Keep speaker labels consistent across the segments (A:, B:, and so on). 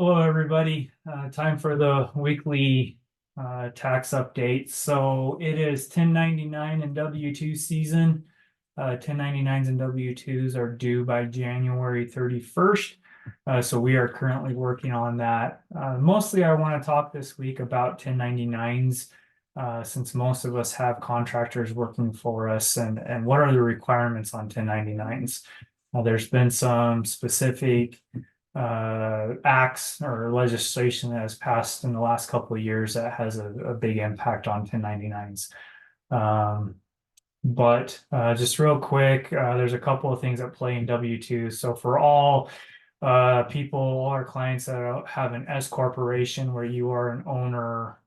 A: Hello, everybody. Time for the weekly tax update. So it is 1099 and W-2 season. 1099s and W-2s are due by January 31st. So we are currently working on that. Mostly I want to talk this week about 1099s since most of us have contractors working for us and what are the requirements on 1099s. There's been some specific acts or legislation that has passed in the last couple of years that has a big impact on 1099s. But just real quick, there's a couple of things that play in W-2. So for all people, all our clients that have an S corporation where you are an owner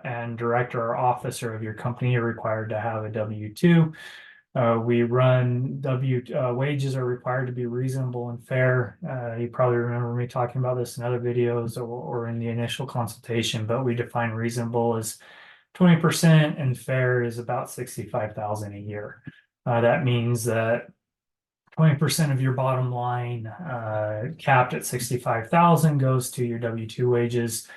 A: and director or officer of your company, you're required to have a W-2. We run wages are required to be reasonable and fair. You probably remember me talking about this in other videos or in the initial consultation, but we define reasonable as 20% and fair is about 65,000 a year. That means that 20% of your bottom line, capped at 65,000, goes to your W-2 wages.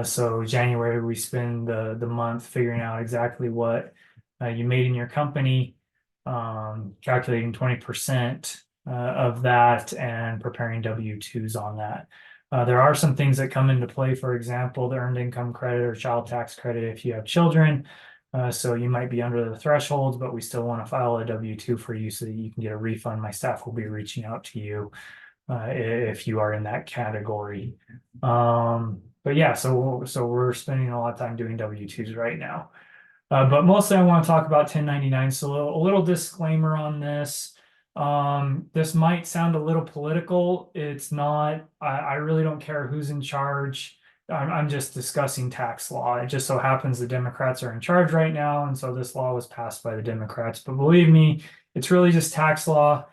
A: So January, we spend the month figuring out exactly what you made in your company, calculating 20% of that and preparing W-2s on that. There are some things that come into play, for example, the earned income credit or child tax credit if you have children. So you might be under the thresholds, but we still want to file a W-2 for you so that you can get a refund. My staff will be reaching out to you if you are in that category. But yeah, so we're spending a lot of time doing W-2s right now. But mostly I want to talk about 1099. So a little disclaimer on this. This might sound a little political. It's not. I really don't care who's in charge. I'm just discussing tax law. It just so happens the Democrats are in charge right now, and so this law was passed by the Democrats. But believe me, it's really just tax law.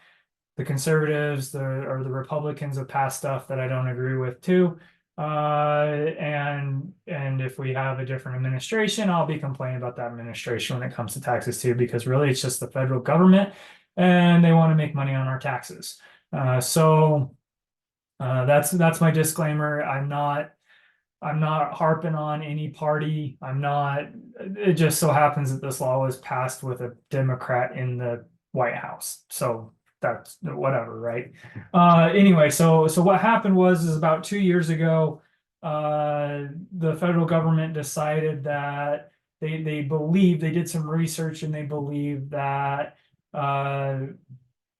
A: The conservatives or the Republicans have passed stuff that I don't agree with too. And if we have a different administration, I'll be complaining about that administration when it comes to taxes too, because really it's just the federal government and they want to make money on our taxes. So that's my disclaimer. I'm not harping on any party. It just so happens that this law was passed with a Democrat in the White House. So that's whatever, right? Anyway, so what happened was about 2 years ago, the federal government decided that they did some research and they believe that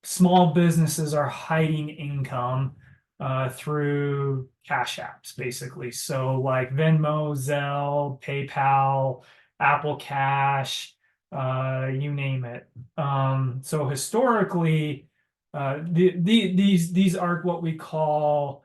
A: small businesses are hiding income through cash apps, basically. So like Venmo, Zelle, PayPal, Apple Cash, you name it. So historically, these are what we call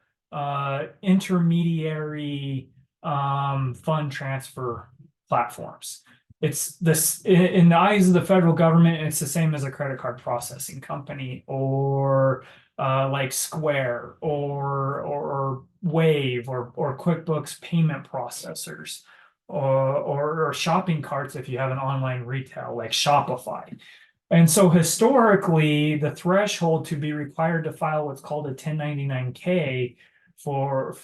A: intermediary fund transfer platforms. It's this in the eyes of the federal government, it's the same as a credit card processing company or like Square or Wave or QuickBooks payment processors or shopping carts if you have an online retail like Shopify. And so historically, the threshold to be required to file what's called a 1099-K for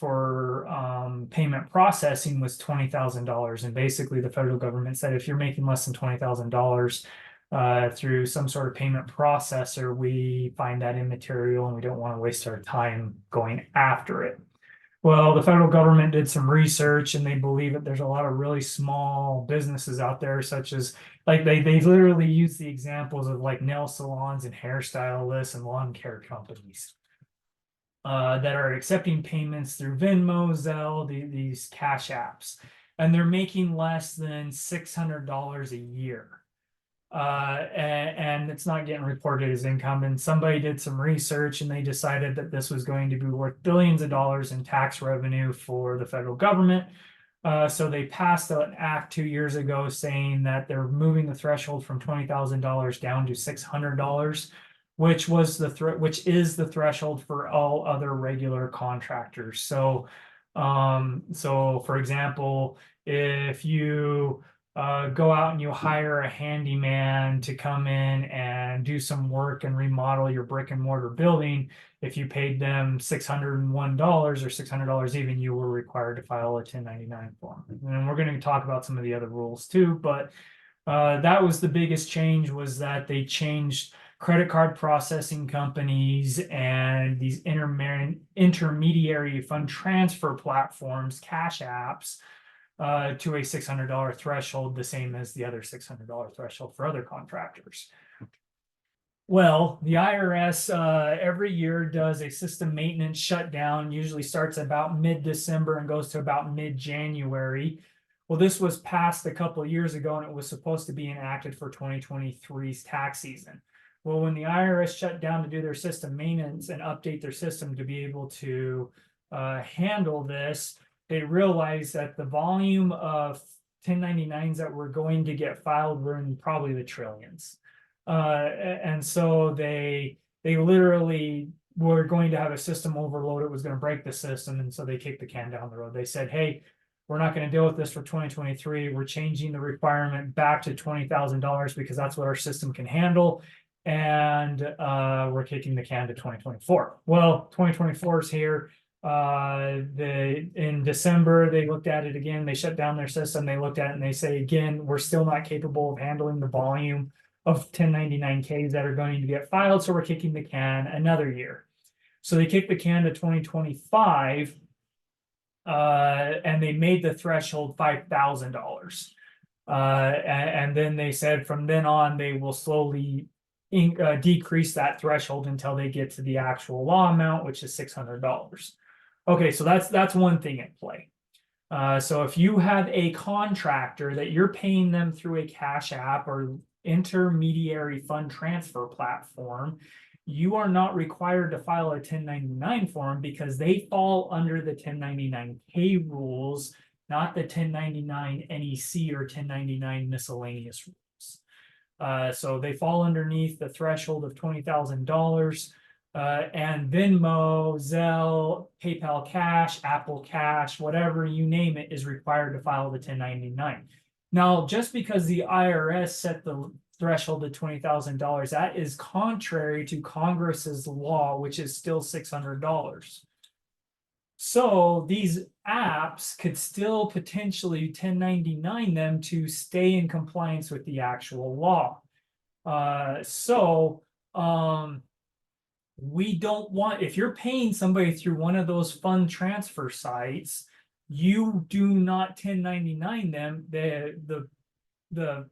A: payment processing was $20,000. And basically the federal government said if you're making less than $20,000 through some sort of payment processor, we find that immaterial and we don't want to waste our time going after it. Well, the federal government did some research and they believe that there's a lot of really small businesses out there, such as like they literally use the examples of like nail salons and hairstylists and lawn care companies that are accepting payments through Venmo, Zelle, these cash apps, and they're making less than $600 a year. And it's not getting reported as income. And somebody did some research and they decided that this was going to be worth billions of dollars in tax revenue for the federal government. So they passed an act 2 years ago saying that they're moving the threshold from $20,000 down to $600, which is the threshold for all other regular contractors. So for example, if you go out and you hire a handyman to come in and do some work and remodel your brick and mortar building, if you paid them $601 or $600 even, you were required to file a 1099 form. And we're going to talk about some of the other rules too, but that was the biggest change, was that they changed credit card processing companies and these intermediary fund transfer platforms, cash apps, to a $600 threshold, the same as the other $600 threshold for other contractors. Well, the IRS every year does a system maintenance shutdown, usually starts about mid-December and goes to about mid-January. Well, this was passed a couple of years ago, and it was supposed to be enacted for 2023's tax season. Well, when the IRS shut down to do their system maintenance and update their system to be able to handle this, they realized that the volume of 1099s that were going to get filed were in probably the trillions. And so they literally were going to have a system overload. It was going to break the system. And so they kicked the can down the road. They said, hey, we're not going to deal with this for 2023. We're changing the requirement back to $20,000 because that's what our system can handle. And we're kicking the can to 2024. Well, 2024 is here. In December, they looked at it again. They shut down their system. They looked at it and they say, again, we're still not capable of handling the volume of 1099Ks that are going to get filed. So we're kicking the can another year. So they kicked the can to 2025. And they made the threshold $5,000. And then they said from then on, they will slowly decrease that threshold until they get to the actual law amount, which is $600. Okay, so that's one thing at play. So if you have a contractor that you're paying them through a cash app or intermediary fund transfer platform, you are not required to file a 1099 form because they fall under the 1099K rules, not the 1099 NEC or 1099 miscellaneous rules. So they fall underneath the threshold of $20,000. And Venmo, Zelle, PayPal Cash, Apple Cash, whatever you name it, is required to file the 1099. Now, just because the IRS set the threshold to $20,000, that is contrary to Congress's law, which is still $600. So these apps could still potentially 1099 them to stay in compliance with the actual law. We don't want, if you're paying somebody through one of those fund transfer sites, you do not 1099 them. The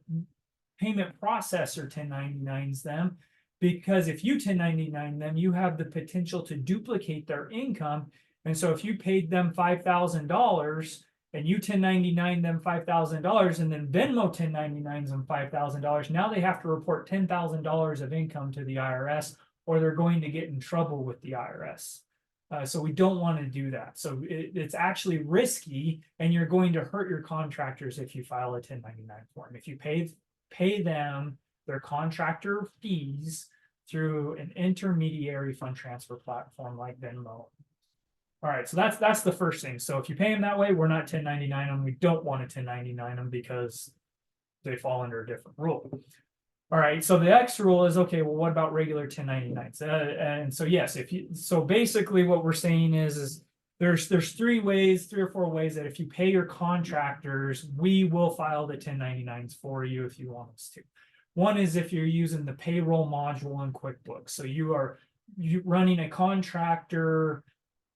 A: payment processor 1099s them, because if you 1099 them, you have the potential to duplicate their income. And so if you paid them $5,000 and you 1099 them $5,000 and then Venmo 1099s them $5,000, now they have to report $10,000 of income to the IRS, or they're going to get in trouble with the IRS. So we don't want to do that. So it's actually risky, and you're going to hurt your contractors if you file a 1099 form. If you pay them their contractor fees through an intermediary fund transfer platform like Venmo. All right, so that's the first thing. So if you pay them that way, we're not 1099 them. We don't want to 1099 them because they fall under a different rule. All right, so the next rule is, okay, well, what about regular 1099s? And so yes, so basically what we're saying is there's three or four ways that if you pay your contractors, we will file the 1099s for you if you want us to. One is if you're using the payroll module in QuickBooks. So you running a contractor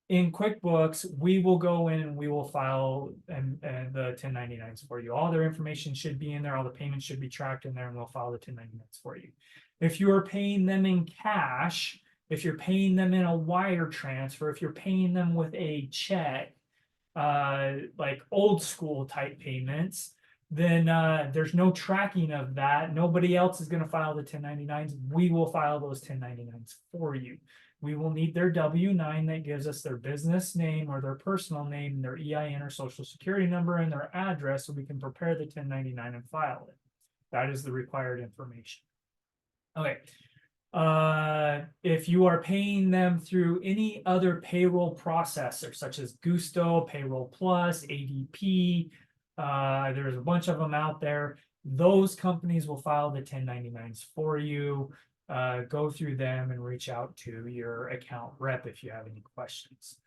A: in QuickBooks, we will go in and we will file and the 1099s for you. All their information should be in there. All the payments should be tracked in there, and we'll file the 1099s for you. If you are paying them in cash, if you're paying them in a wire transfer, if you're paying them with a check, like old school type payments, then there's no tracking of that. Nobody else is going to file the 1099s. We will file those 1099s for you. We will need their W-9 that gives us their business name or their personal name, their EIN or social security number, and their address, so we can prepare the 1099 and file it. That is the required information. Okay. If you are paying them through any other payroll processor, such as Gusto, Payroll Plus, ADP, There's a bunch of them out there. Those companies will file the 1099s for you. Go through them and reach out to your account rep if you have any questions.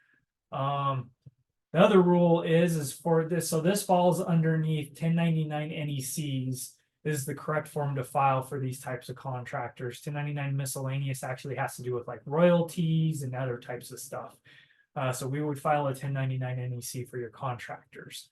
A: The other rule is for this, so this falls underneath 1099 NECs is the correct form to file for these types of contractors. 1099 miscellaneous actually has to do with like royalties and other types of stuff. So we would file a 1099 NEC for your contractors.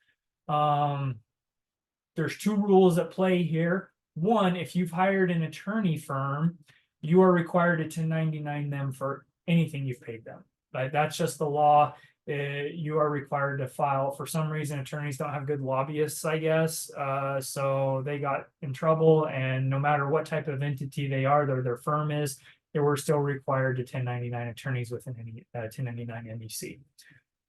A: There's two rules at play here. One, if you've hired an attorney firm, you are required to 1099 them for anything you've paid them. But that's just the law. You are required to file. For some reason, attorneys don't have good lobbyists, I guess. So they got in trouble, and no matter what type of entity they are, their firm is, they were still required to 1099 attorneys within any 1099 NEC.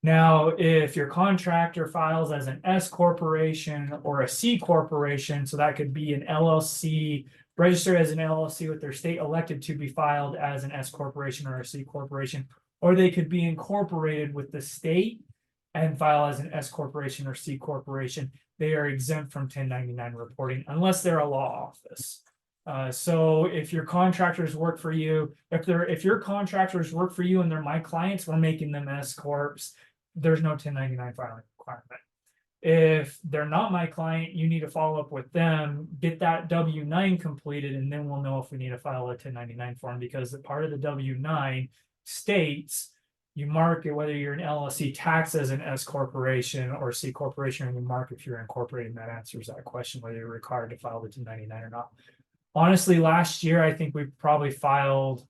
A: Now, if your contractor files as an S corporation or a C corporation, so that could be an LLC, registered as an LLC with their state elected to be filed as an S corporation or a C corporation, or they could be incorporated with the state and file as an S corporation or C corporation. They are exempt from 1099 reporting unless they're a law office. So if your contractors work for you, if your contractors work for you and they're my clients, we're making them S corps. There's no 1099 filing requirement. If they're not my client, you need to follow up with them, get that W-9 completed, and then we'll know if we need to file a 1099 form, because part of the W-9 states you mark it whether you're an LLC taxed as an S corporation or C corporation, and you mark if you're incorporating. That answers that question, whether you're required to file the 1099 or not. Honestly, last year, I think we probably filed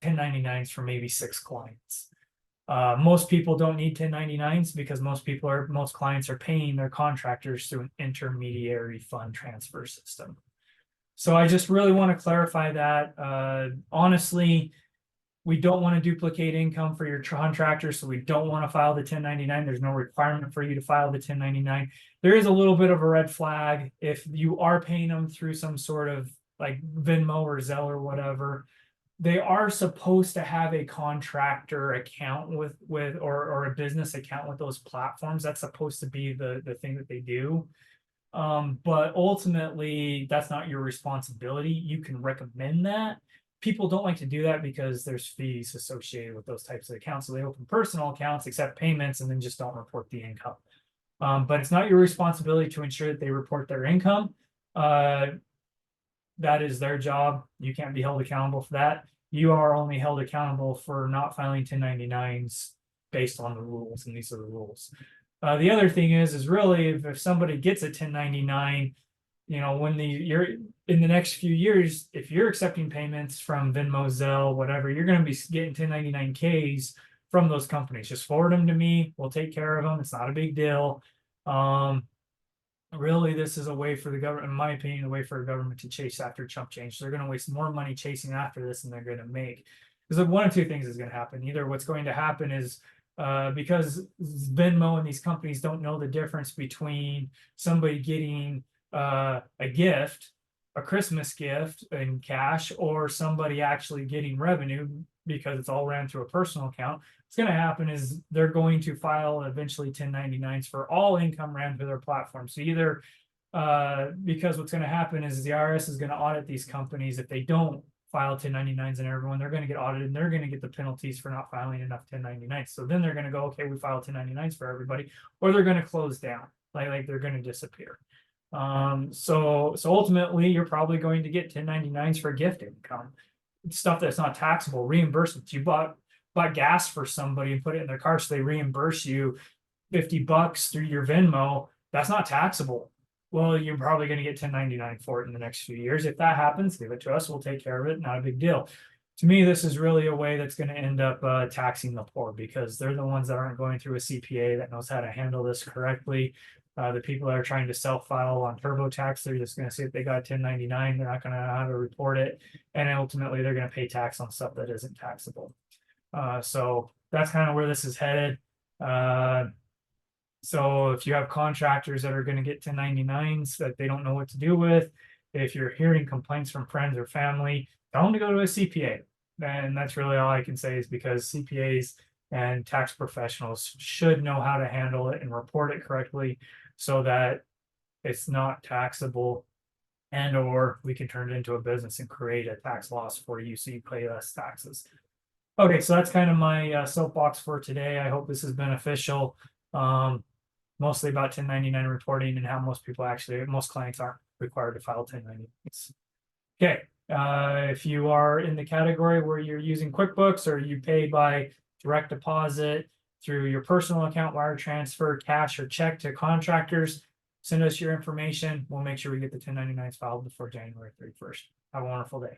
A: 1099s for maybe 6 clients. Most people don't need 1099s because most clients are paying their contractors through an intermediary fund transfer system. So I just really want to clarify that. Honestly, we don't want to duplicate income for your contractors, so we don't want to file the 1099. There's no requirement for you to file the 1099. There is a little bit of a red flag if you are paying them through some sort of like Venmo or Zelle or whatever. They are supposed to have a contractor account with or a business account with those platforms. That's supposed to be the thing that they do. But ultimately, that's not your responsibility. You can recommend that. People don't like to do that because there's fees associated with those types of accounts. So they open personal accounts, accept payments, and then just don't report the income. But it's not your responsibility to ensure that they report their income. That is their job. You can't be held accountable for that. You are only held accountable for not filing 1099s based on the rules, and these are the rules. The other thing is really if somebody gets a 1099, when you're in the next few years, if you're accepting payments from Venmo, Zelle, whatever, you're going to be getting 1099Ks from those companies. Just forward them to me. We'll take care of them. It's not a big deal. Really, this is a way for the government, in my opinion, a way for the government to chase after chump change. So they're going to waste more money chasing after this than they're going to make. Because one of two things is going to happen. Either what's going to happen is because Venmo and these companies don't know the difference between somebody getting a gift, a Christmas gift in cash, or somebody actually getting revenue because it's all ran through a personal account. What's going to happen is they're going to file eventually 1099s for all income ran through their platform. So either because what's going to happen is the IRS is going to audit these companies if they don't file 1099s, and everyone, they're going to get audited, and they're going to get the penalties for not filing enough 1099s. So then they're going to go, okay, we filed 1099s for everybody, or they're going to close down, like they're going to disappear. So ultimately, you're probably going to get 1099s for gift income, stuff that's not taxable, reimbursements. You bought gas for somebody and put it in their car, so they reimburse you $50 through your Venmo. That's not taxable. Well, you're probably going to get 1099 for it in the next few years. If that happens, give it to us. We'll take care of it. Not a big deal. To me, this is really a way that's going to end up taxing the poor, because they're the ones that aren't going through a CPA that knows how to handle this correctly. The people that are trying to self-file on TurboTax, they're just going to see if they got 1099. They're not going to know how to report it. And ultimately, they're going to pay tax on stuff that isn't taxable. So that's kind of where this is headed. So if you have contractors that are going to get 1099s that they don't know what to do with, if you're hearing complaints from friends or family, tell them to go to a CPA. And that's really all I can say, is because CPAs, and tax professionals should know how to handle it and report it correctly so that it's not taxable, and or we can turn it into a business and create a tax loss for you so you pay less taxes. Okay, so that's kind of my soapbox for today. I hope this is beneficial. Mostly about 1099 reporting and how most clients aren't required to file 1099s. Okay, if you are in the category where you're using QuickBooks or you pay by direct deposit through your personal account, wire transfer, cash, or check to contractors, send us your information. We'll make sure we get the 1099s filed before January 31st. Have a wonderful day.